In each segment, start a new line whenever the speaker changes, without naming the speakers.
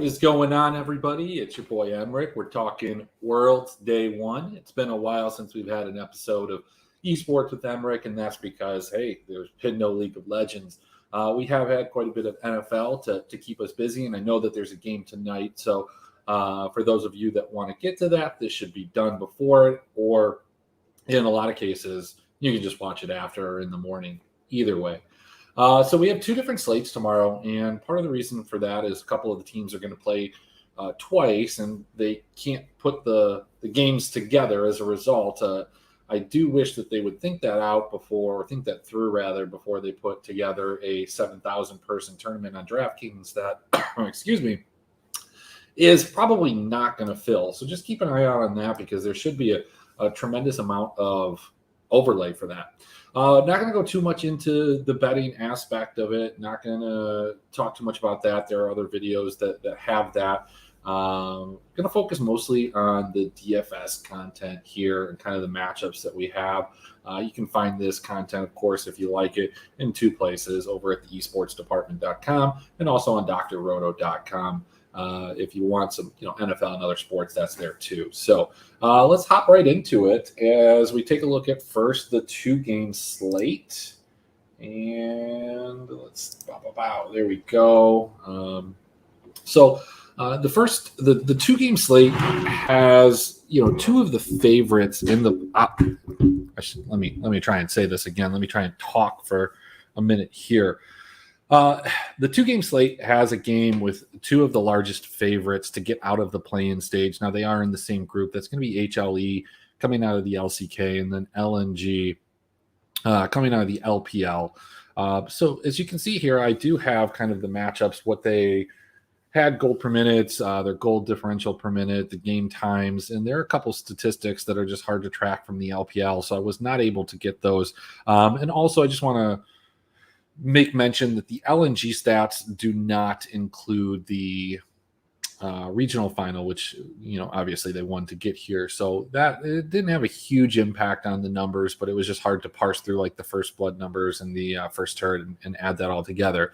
What is going on, everybody? It's your boy Emrick. We're talking Worlds Day 1. It's been a while since we've had an episode of Esports with Emrick, and that's because, hey, there's been no League of Legends. We have had quite a bit of NFL to keep us busy, and I know that there's a game tonight. So for those of you that want to get to that, this should be done before it, or in a lot of cases, you can just watch it after or in the morning. Either way. So we have two different slates tomorrow, and part of the reason for that is a couple of the teams are going to play twice, and they can't put the games together as a result. I do wish that they would think that through before they put together a 7,000 person tournament on DraftKings that, excuse me, is probably not going to fill. So just keep an eye out on that because there should be a tremendous amount of overlay for that. Not going to go too much into the betting aspect of it. Not going to talk too much about that. There are other videos that have that. Going to focus mostly on the DFS content here and kind of the matchups that we have. You can find this content, of course, if you like it, in two places, over at the esportsdepartment.com and also on drroto.com. If you want some, NFL and other sports, that's there too. So let's hop right into it as we take a look at first the 2-game slate. And let's there we go. So the 2-game slate has, two of the favorites in the. Let me try and say this again. Let me try and talk for a minute here. The 2-game slate has a game with two of the largest favorites to get out of the play-in stage. Now, they are in the same group. That's going to be HLE coming out of the LCK and then LNG coming out of the LPL. So as you can see here, I do have kind of the matchups, what they had gold per minute, their gold differential per minute, the game times, and there are a couple statistics that are just hard to track from the LPL, so I was not able to get those. And also, I just want to make mention that the LNG stats do not include the regional final, which, obviously they won to get here. So that it didn't have a huge impact on the numbers, but it was just hard to parse through like the first blood numbers and the first turret and add that all together.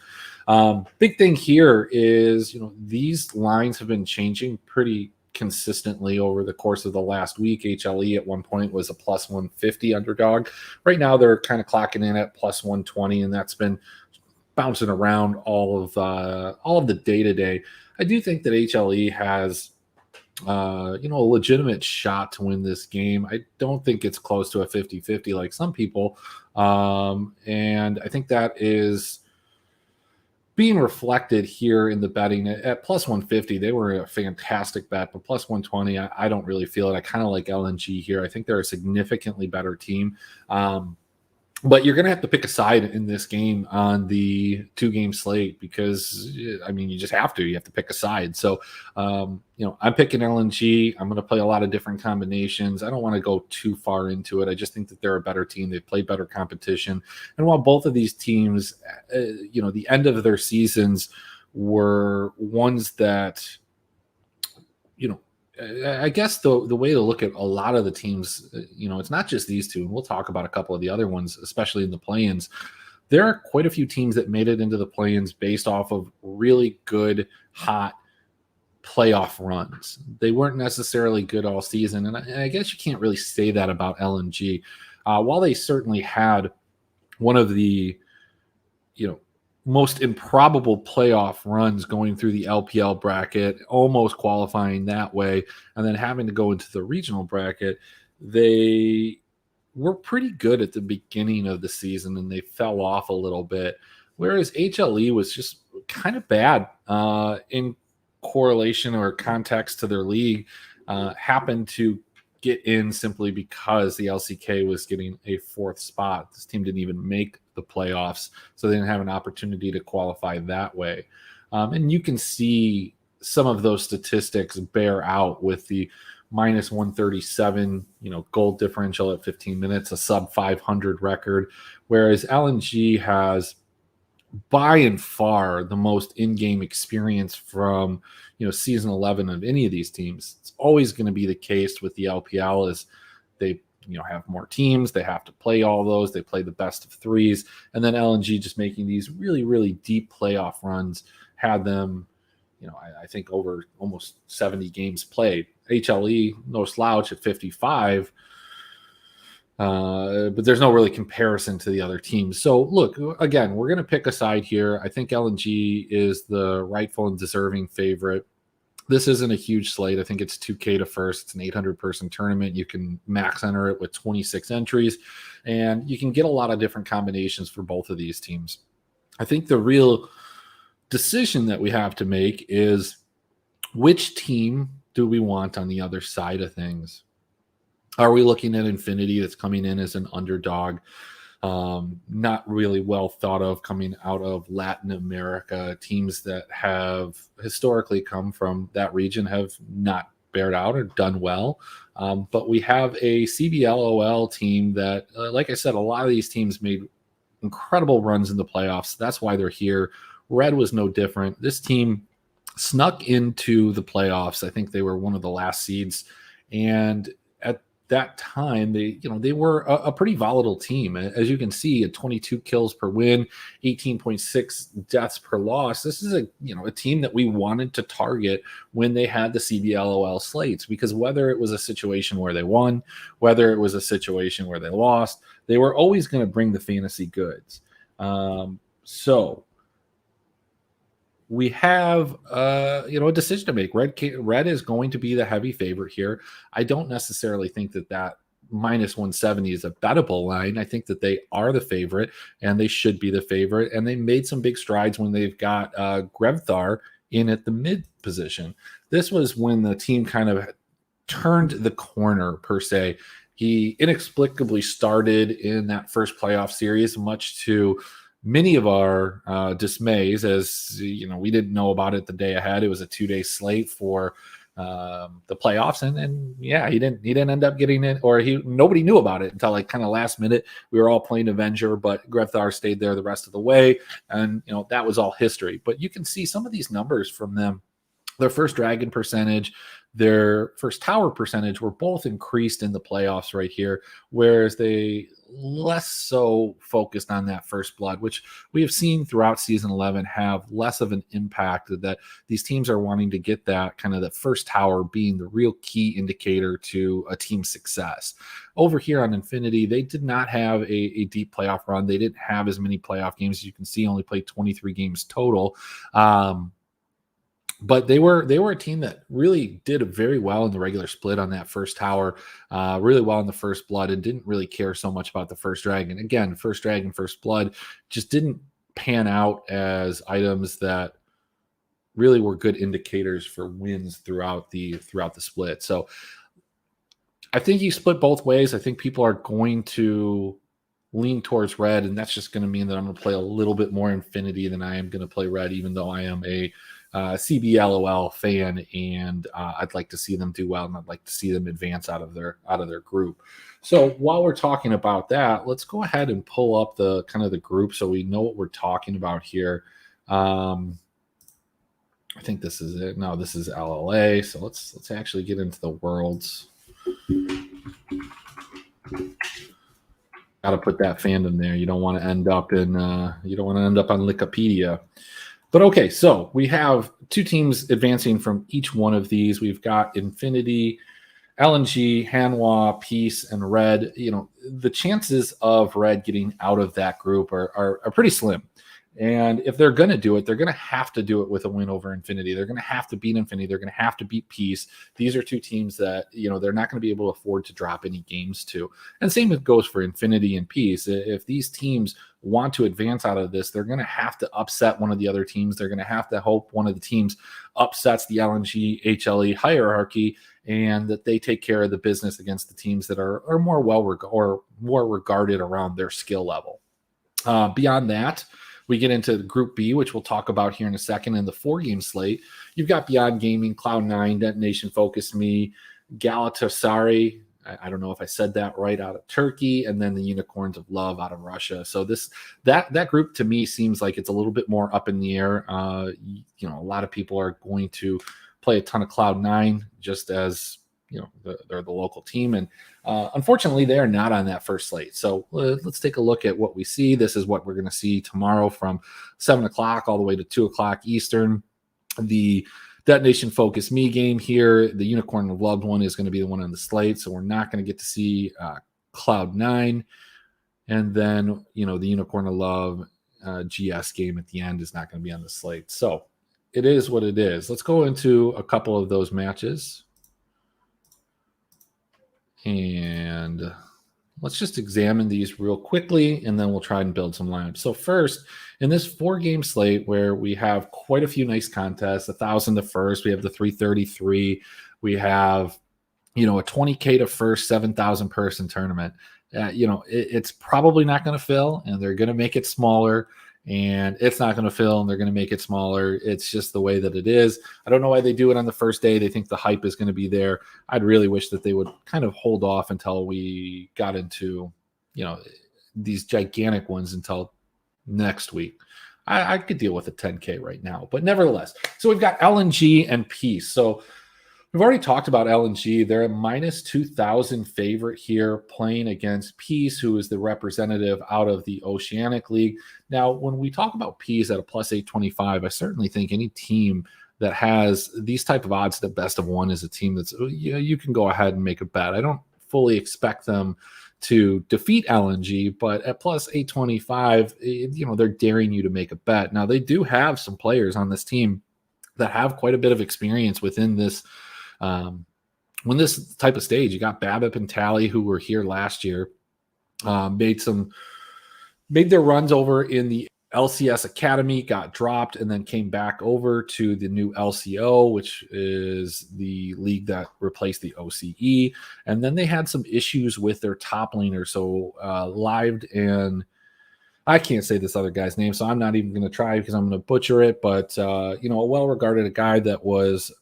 Big thing here is, these lines have been changing pretty consistently over the course of the last week. HLE at one point was a plus 150 underdog. Right now they're kind of clocking in at plus 120, and that's been bouncing around all of the day-to-day. I do think that HLE has a legitimate shot to win this game. I don't think it's close to a 50-50 like some people. And I think that is being reflected here in the betting at plus 150. They were a fantastic bet, but plus 120, I don't really feel it. I kind of like LNG here. I think they're a significantly better team. But you're going to have to pick a side in this game on the 2-game slate because, you just have to. You have to pick a side. So, I'm picking LNG. I'm going to play a lot of different combinations. I don't want to go too far into it. I just think that they're a better team. They play better competition. And while both of these teams, the end of their seasons were ones that, I guess the way to look at a lot of the teams, it's not just these two, and we'll talk about a couple of the other ones, especially in the play-ins. There are quite a few teams that made it into the play-ins based off of really good, hot playoff runs. They weren't necessarily good all season, and I guess you can't really say that about LNG. While they certainly had one of the, most improbable playoff runs going through the LPL bracket, almost qualifying that way, and then having to go into the regional bracket, they were pretty good at the beginning of the season, and they fell off a little bit, whereas HLE was just kind of bad in correlation or context to their league, happened to get in simply because the LCK was getting a 4th spot. This team didn't even make the playoffs, so they didn't have an opportunity to qualify that way. And you can see some of those statistics bear out with the minus 137, gold differential at 15 minutes, a sub 500 record, whereas LNG has by and far the most in-game experience from season 11 of any of these teams. It's always going to be the case with the LPL is they have more teams, they have to play all those, they play the best of 3s, and then LNG just making these really, really deep playoff runs had them I think over almost 70 games played. HLE, no slouch at 55. But there's no really comparison to the other teams. So look, again, we're going to pick a side here. I think LNG is the rightful and deserving favorite. This isn't a huge slate. I think it's 2K to first. It's an 800-person tournament. You can max enter it with 26 entries, and you can get a lot of different combinations for both of these teams. I think the real decision that we have to make is which team do we want on the other side of things? Are we looking at Infinity that's coming in as an underdog? Not really well thought of, coming out of Latin America. Teams that have historically come from that region have not bared out or done well. But we have a CBLOL team that, like I said, a lot of these teams made incredible runs in the playoffs. That's why they're here. Red was no different. This team snuck into the playoffs. I think they were one of the last seeds. And at that time, they were a pretty volatile team. As you can see, at 22 kills per win, 18.6 deaths per loss. This is a team that we wanted to target when they had the CBLOL slates, because whether it was a situation where they won, whether it was a situation where they lost, they were always going to bring the fantasy goods. So we have a decision to make. Red is going to be the heavy favorite here. I don't necessarily think that minus 170 is a bettable line. I think that they are the favorite, and they should be the favorite. And they made some big strides when they've got Grevthar in at the mid position. This was when the team kind of turned the corner, per se. He inexplicably started in that first playoff series, much to many of our dismays, as we didn't know about it the day ahead. It was a 2-day slate for the playoffs, and he didn't end up getting it, or nobody knew about it until like kind of last minute. We were all playing Avenger, but Grevthar stayed there the rest of the way, and that was all history. But you can see some of these numbers from them. Their first dragon percentage, their first tower percentage were both increased in the playoffs right here, whereas they less so focused on that first blood, which we have seen throughout season 11 have less of an impact, that these teams are wanting to get that kind of the first tower being the real key indicator to a team's success. Over here on Infinity, they did not have a deep playoff run. They didn't have as many playoff games. As you can see, only played 23 games total. But they were a team that really did very well in the regular split on that first tower, really well in the first blood, and didn't really care so much about the first dragon. Again, first dragon, first blood just didn't pan out as items that really were good indicators for wins throughout the split. So I think you split both ways. I think people are going to lean towards red, and that's just going to mean that I'm going to play a little bit more Infinity than I am going to play red, even though I am a CBLOL fan, and I'd like to see them do well, and I'd like to see them advance out of their group. So while we're talking about that, let's go ahead and pull up the kind of the group so we know what we're talking about here. I think this is it. No, this is LLA. So let's actually get into the worlds. Got to put that fandom there. You don't want to end up on Wikipedia. But okay, so we have two teams advancing from each one of these. We've got Infinity, LNG, Hanwha, Peace, and Red. The chances of Red getting out of that group are pretty slim. And if they're going to do it, they're going to have to do it with a win over Infinity. They're going to have to beat Infinity. They're going to have to beat Peace. These are two teams that, they're not going to be able to afford to drop any games to. And same goes for Infinity and Peace. If these teams want to advance out of this, they're going to have to upset one of the other teams. They're going to have to hope one of the teams upsets the LNG HLE hierarchy, and that they take care of the business against the teams that are more more regarded around their skill level. Beyond that, we get into Group B, which we'll talk about here in a second, in the 4-game slate. You've got Beyond Gaming, Cloud9, Detonation, Focus Me, Galatasaray, I don't know if I said that right, out of Turkey, and then the Unicorns of Love out of Russia. So that group to me seems like it's a little bit more up in the air. A lot of people are going to play a ton of Cloud9 just as they're the local team, and unfortunately they are not on that first slate. So let's take a look at what we see. This is what we're going to see tomorrow from 7 o'clock all the way to 2 o'clock Eastern. the Detonation Focus Me game here. The Unicorn of Loved One is going to be the one on the slate, so we're not going to get to see Cloud9. And then, the Unicorn of Love GS game at the end is not going to be on the slate. So it is what it is. Let's go into a couple of those matches. And let's just examine these real quickly, and then we'll try and build some lineups. So first, in this 4-game slate where we have quite a few nice contests, 1,000 to first, we have the 333, we have, a 20K to first, 7,000 person tournament. It's probably not going to fill, and they're going to make it smaller, and it's not going to fill, and they're going to make it smaller. It's just the way that it is. I don't know why they do it on the first day. They think the hype is going to be there. I'd really wish that they would kind of hold off until we got into, these gigantic ones until next week. I could deal with a 10K right now, but nevertheless. So we've got LNG and Peace. So we've already talked about LNG. They're a minus 2,000 favorite here playing against Peace, who is the representative out of the Oceanic League. Now, when we talk about Peace at a plus 825, I certainly think any team that has these type of odds, the best of one, is a team that's, you can go ahead and make a bet. I don't fully expect them to defeat LNG, but at plus 825, they're daring you to make a bet. Now, they do have some players on this team that have quite a bit of experience within this when this type of stage. You got Babip and Tally, who were here last year, made their runs over in the LCS Academy, got dropped, and then came back over to the new LCO, which is the league that replaced the OCE. And then they had some issues with their top laner. So Lived, and I can't say this other guy's name, so I'm not even going to try because I'm going to butcher it. But a well-regarded guy that was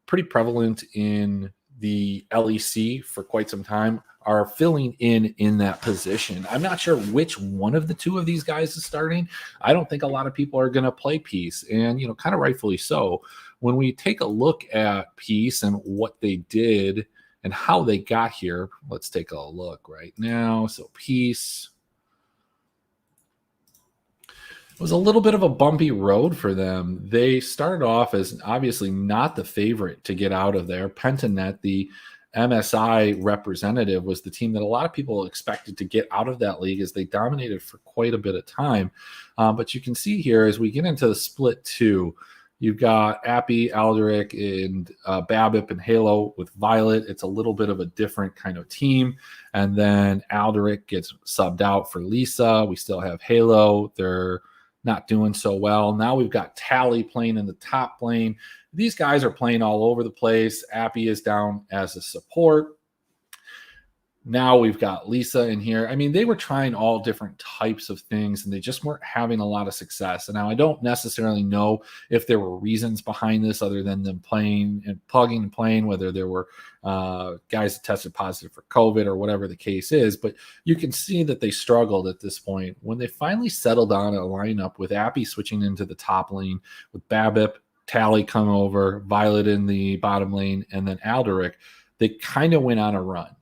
pretty prevalent in the LEC for quite some time, are filling in that position. I'm not sure which one of the two of these guys is starting. I don't think a lot of people are going to play Peace, and kind of rightfully so. When we take a look at Peace and what they did and how they got here, let's take a look right now. So Peace, it was a little bit of a bumpy road for them. They started off as obviously not the favorite to get out of there. Pentanet, the MSI representative, was the team that a lot of people expected to get out of that league, as they dominated for quite a bit of time. But you can see here, as we get into the split 2, you've got Appy, Alderic, and Babip and Halo with Violet. It's a little bit of a different kind of team. And then Alderic gets subbed out for Lisa. We still have Halo. They're not doing so well. Now we've got Tally playing in the top lane. These guys are playing all over the place. Appy is down as a support. Now we've got Lisa in here. I mean, they were trying all different types of things, and they just weren't having a lot of success. And now I don't necessarily know if there were reasons behind this other than them playing and plugging and playing, whether there were guys that tested positive for COVID or whatever the case is. But you can see that they struggled at this point. When they finally settled on a lineup with Appy switching into the top lane, with Babip, Tally come over, Violet in the bottom lane, and then Alderic, they kind of went on a run.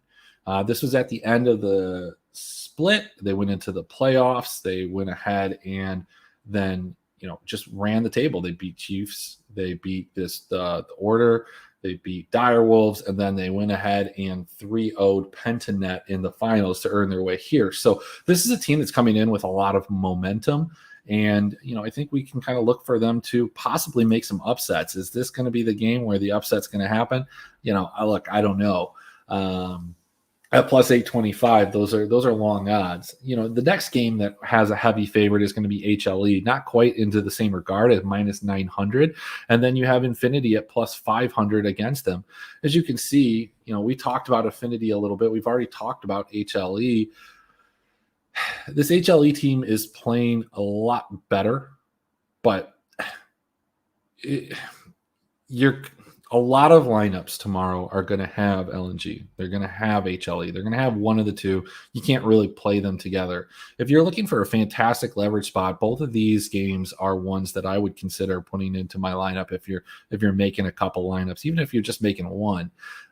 This was at the end of the split. They went into the playoffs. They went ahead and then, just ran the table. They beat Chiefs. They beat the Order. They beat Direwolves. And then they went ahead and 3-0'd Pentanet in the finals to earn their way here. So this is a team that's coming in with a lot of momentum. And, I think we can kind of look for them to possibly make some upsets. Is this going to be the game where the upset's going to happen? I don't know. At plus 825, those are long odds. The next game that has a heavy favorite is going to be HLE, not quite into the same regard at minus 900. And then you have Infinity at plus 500 against them. As you can see, we talked about Affinity a little bit. We've already talked about HLE. This HLE team is playing a lot better, but a lot of lineups tomorrow are going to have LNG. They're going to have HLE. They're going to have one of the two. You can't really play them together. If you're looking for a fantastic leverage spot, both of these games are ones that I would consider putting into my lineup if you're making a couple lineups, even if you're just making one.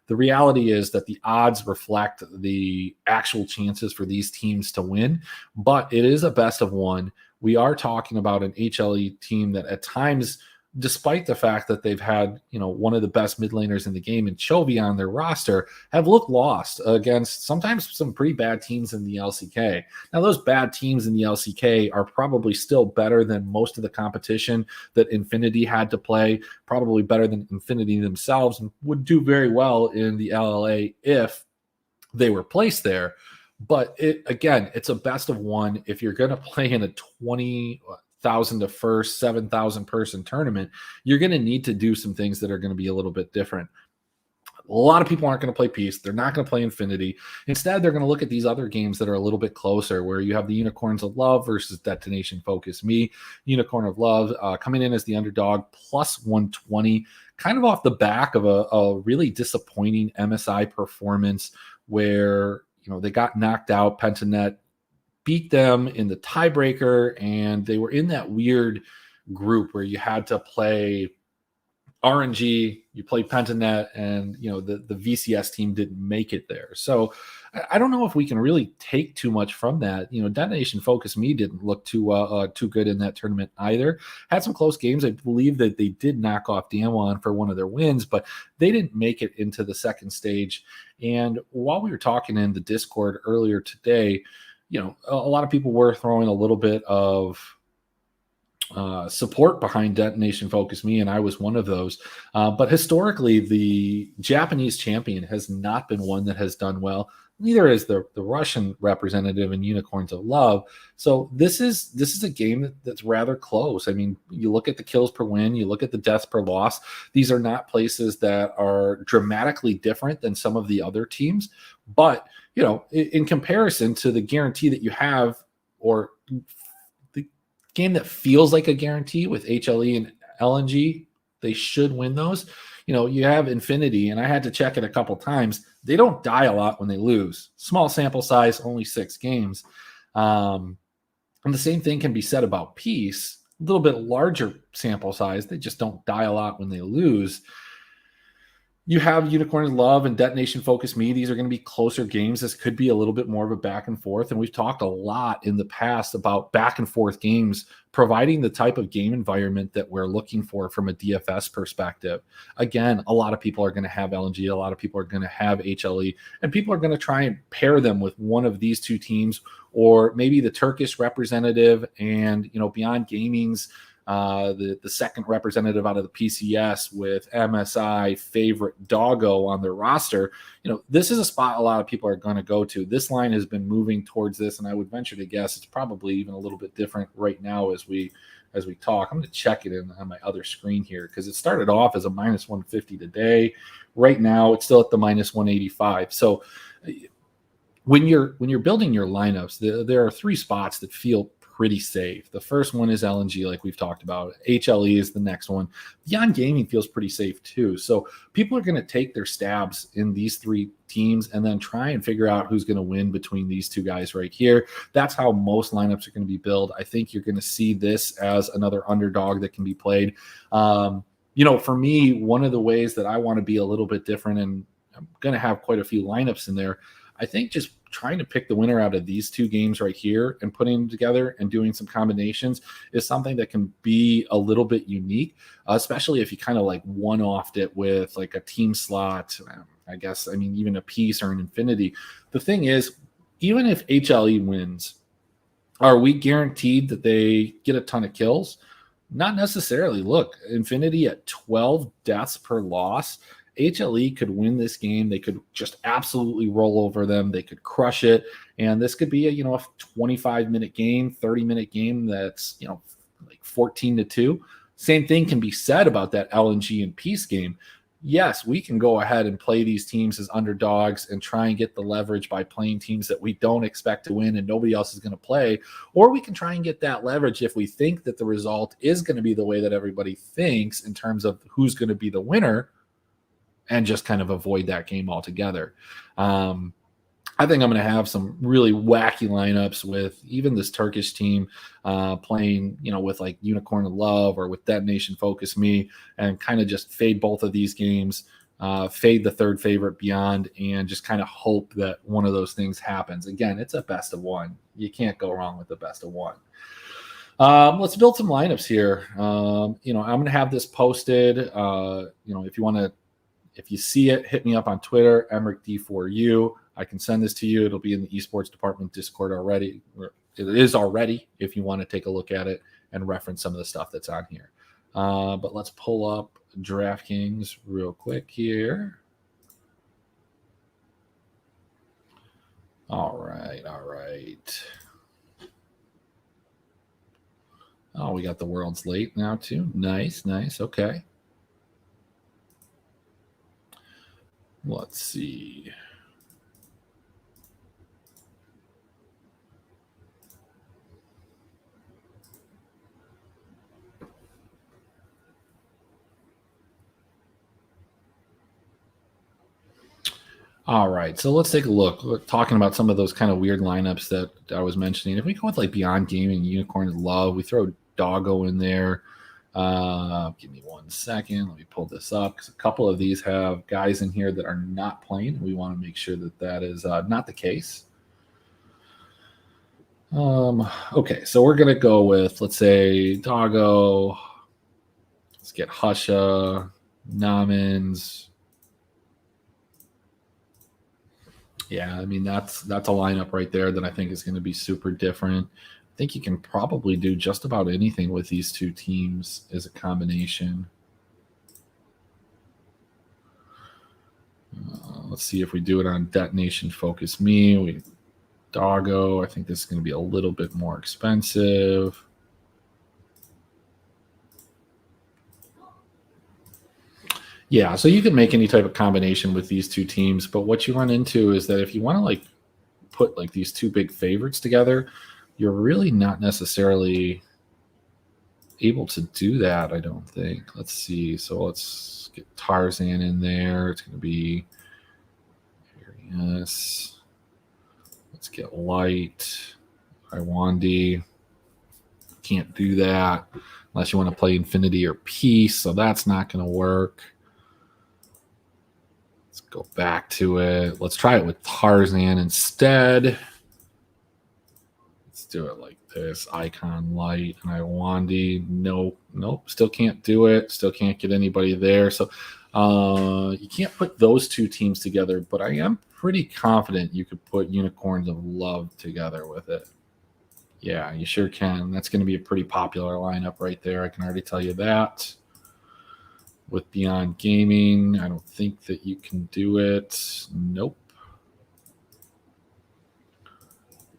The reality is that the odds reflect the actual chances for these teams to win, but it is a best of one. We are talking about an HLE team that at times despite the fact that they've had, one of the best mid laners in the game and Chovy on their roster, have looked lost against sometimes some pretty bad teams in the LCK. Now, those bad teams in the LCK are probably still better than most of the competition that Infinity had to play, probably better than Infinity themselves, and would do very well in the LLA if they were placed there. But it's a best of one. If you're going to play in a 20,000 to first 7,000 person tournament, you're going to need to do some things that are going to be a little bit different. A lot of people aren't going to play Peace. They're not going to play Infinity. Instead, they're going to look at these other games that are a little bit closer, where you have the Unicorns of Love versus Detonation Focus Me. Unicorn of Love coming in as the underdog, plus 120, kind of off the back of a really disappointing MSI performance where they got knocked out. Pentanet beat them in the tiebreaker, and they were in that weird group where you had to play RNG, you play Pentanet, and the VCS team didn't make it there. So I don't know if we can really take too much from that. Detonation Focus Me didn't look too good in that tournament either. Had some close games. I believe that they did knock off Damwon for one of their wins, but they didn't make it into the second stage. And while we were talking in the Discord earlier today, a lot of people were throwing a little bit of support behind Detonation Focus Me, and I was one of those. But historically, the Japanese champion has not been one that has done well. Neither is the Russian representative in Unicorns of Love. So this is a game that's rather close. I mean, you look at the kills per win, you look at the deaths per loss. These are not places that are dramatically different than some of the other teams. But, in comparison to the guarantee that you have, or the game that feels like a guarantee with HLE and LNG, they should win those. You have Infinity, and I had to check it a couple times. They don't die a lot when they lose. Small sample size, only 6 games. And the same thing can be said about Peace. A little bit larger sample size. They just don't die a lot when they lose. You have Unicorn Love and Detonation Focus Me. These are going to be closer games. This could be a little bit more of a back and forth. And we've talked a lot in the past about back and forth games providing the type of game environment that we're looking for from a DFS perspective. Again, a lot of people are going to have LNG. A lot of people are going to have HLE. And people are going to try and pair them with one of these two teams, or maybe the Turkish representative and, Beyond Gaming's the second representative out of the PCS with MSI favorite Doggo on their roster. This is a spot a lot of people are going to go to. This line has been moving towards this, and I would venture to guess it's probably even a little bit different right now as we talk. I'm going to check it on my other screen here, because it started off as a minus 150 today. Right now, it's still at the minus 185. So when you're building your lineups, there are 3 spots that feel pretty safe. The first one is LNG, like we've talked about. HLE is the next one. Beyond Gaming feels pretty safe too. So people are going to take their stabs in these 3 teams and then try and figure out who's going to win between these 2 guys right here. That's how most lineups are going to be built. I think you're going to see this as another underdog that can be played. For me, one of the ways that I want to be a little bit different, and I'm going to have quite a few lineups in there, I think just trying to pick the winner out of these 2 games right here and putting them together and doing some combinations is something that can be a little bit unique, especially if you kind of like one-offed it with like a team slot, even a Peace or an Infinity. The thing is, even if HLE wins, are we guaranteed that they get a ton of kills? Not necessarily. Look, Infinity at 12 deaths per loss. HLE could win this game. They could just absolutely roll over them. They could crush it. And this could be a 25-minute game, 30-minute game that's, like 14-2. Same thing can be said about that LNG and Peace game. Yes, we can go ahead and play these teams as underdogs and try and get the leverage by playing teams that we don't expect to win and nobody else is going to play. Or we can try and get that leverage if we think that the result is going to be the way that everybody thinks in terms of who's going to be the winner, and just kind of avoid that game altogether. I think I'm going to have some really wacky lineups with even this Turkish team playing, with like Unicorn of Love or with Detonation Focus Me, and kind of just fade both of these games, fade the third favorite Beyond, and just kind of hope that one of those things happens. Again, it's a best of one. You can't go wrong with the best of one. Let's build some lineups here. I'm going to have this posted. If you see it, hit me up on Twitter, Emrick D4U. I can send this to you. It'll be in the esports department Discord already. It is already if you want to take a look at it and reference some of the stuff that's on here. But let's pull up DraftKings real quick here. All right. Oh, we got the world's late now too. Nice. Okay. Let's see. All right, so let's take a look. We're talking about some of those kind of weird lineups that I was mentioning. If we go with like Beyond Gaming, Unicorns Love, we throw Doggo in there. Give me 1 second. Let me pull this up because a couple of these have guys in here that are not playing. We want to make sure that is not the case. Okay, so we're going to go with, let's say, Doggo. Let's get Husha, Namens. Yeah, I mean, that's a lineup right there that I think is going to be super different. I think you can probably do just about anything with these two teams as a combination. Let's see if we do it on Detonation Focus Me. Doggo, I think this is going to be a little bit more expensive. Yeah, so you can make any type of combination with these two teams, but what you run into is that if you want to like put like these two big favorites together, you're really not necessarily able to do that, I don't think. Let's see. So let's get Tarzan in there. It's going to be yes. Let's get Light. Iwandi. Can't do that unless you want to play Infinity or Peace, so that's not going to work. Let's go back to it. Let's try it with Tarzan instead. Let's do it like this. Icon, Light, and Iwandi. Nope. Still can't do it. Still can't get anybody there. So you can't put those two teams together, but I am pretty confident you could put Unicorns of Love together with it. Yeah, you sure can. That's going to be a pretty popular lineup right there. I can already tell you that. With Beyond Gaming, I don't think that you can do it. Nope.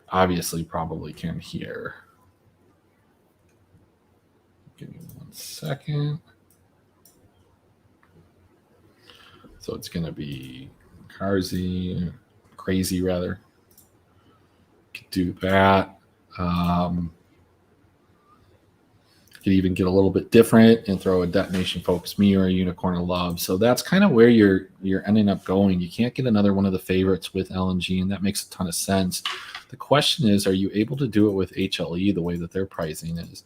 Obviously, probably can here. Give me 1 second. So it's going to be crazy rather. Could do that. Could even get a little bit different and throw a Detonation Focus Me or a Unicorn of Love. So that's kind of where you're ending up going. You can't get another one of the favorites with LNG, and that makes a ton of sense. The question is, are you able to do it with HLE the way that their pricing is?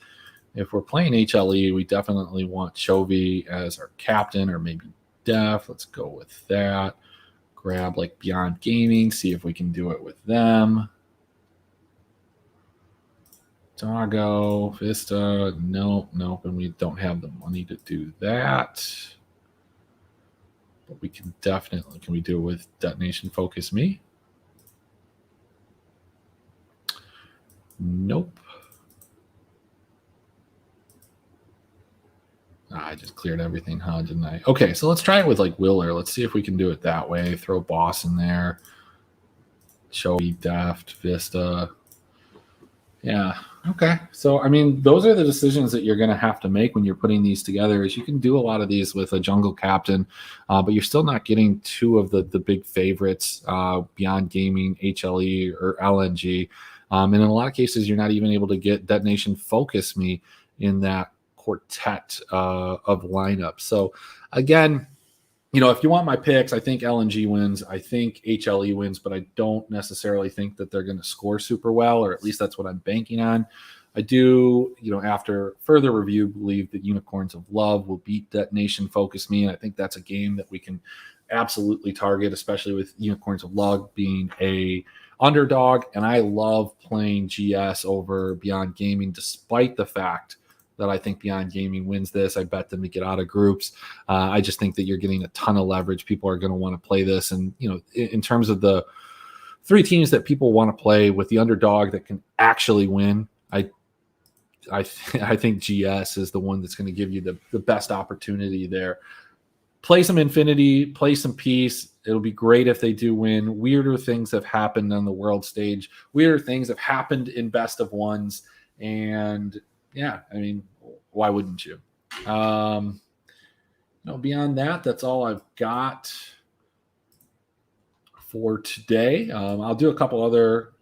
If we're playing HLE, we definitely want Chovy as our captain or maybe Def. Let's go with that. Grab like Beyond Gaming, see if we can do it with them. Doggo, Vista, nope, and we don't have the money to do that. But we can definitely, can we do it with Detonation Focus Me? Nope. I just cleared everything, huh, didn't I? Okay, so let's try it with like Willer. Let's see if we can do it that way. Throw Boss in there. Showy, Deft, Vista. Yeah. Okay. So, I mean, those are the decisions that you're going to have to make when you're putting these together. Is you can do a lot of these with a jungle captain, but you're still not getting two of the big favorites, Beyond Gaming, HLE, or LNG. And in a lot of cases, you're not even able to get Detonation Focus Me in that quartet of lineups. So, again, if you want my picks, I think LNG wins. I think HLE wins, but I don't necessarily think that they're going to score super well, or at least that's what I'm banking on. I do, after further review, believe that Unicorns of Love will beat Detonation Focus Me, and I think that's a game that we can absolutely target, especially with Unicorns of Love being a underdog, and I love playing GS over Beyond Gaming, despite the fact that I think Beyond Gaming wins this. I bet them to get out of groups. I just think that you're getting a ton of leverage. People are going to want to play this. And, in terms of the 3 teams that people want to play with the underdog that can actually win, I think GS is the one that's going to give you the best opportunity there. Play some Infinity, play some Peace. It'll be great if they do win. Weirder things have happened on the world stage. Weirder things have happened in best of ones. And yeah, I mean, why wouldn't you? Beyond that, that's all I've got for today. I'll do a couple other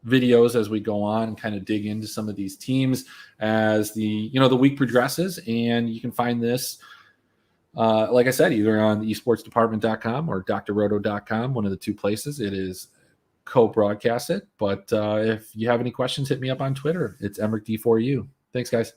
videos as we go on and kind of dig into some of these teams as the week progresses. And you can find this, like I said, either on esportsdepartment.com or drroto.com, one of the 2 places. It is co-broadcasted. But if you have any questions, hit me up on Twitter. It's EmrickD4U. Thanks, guys.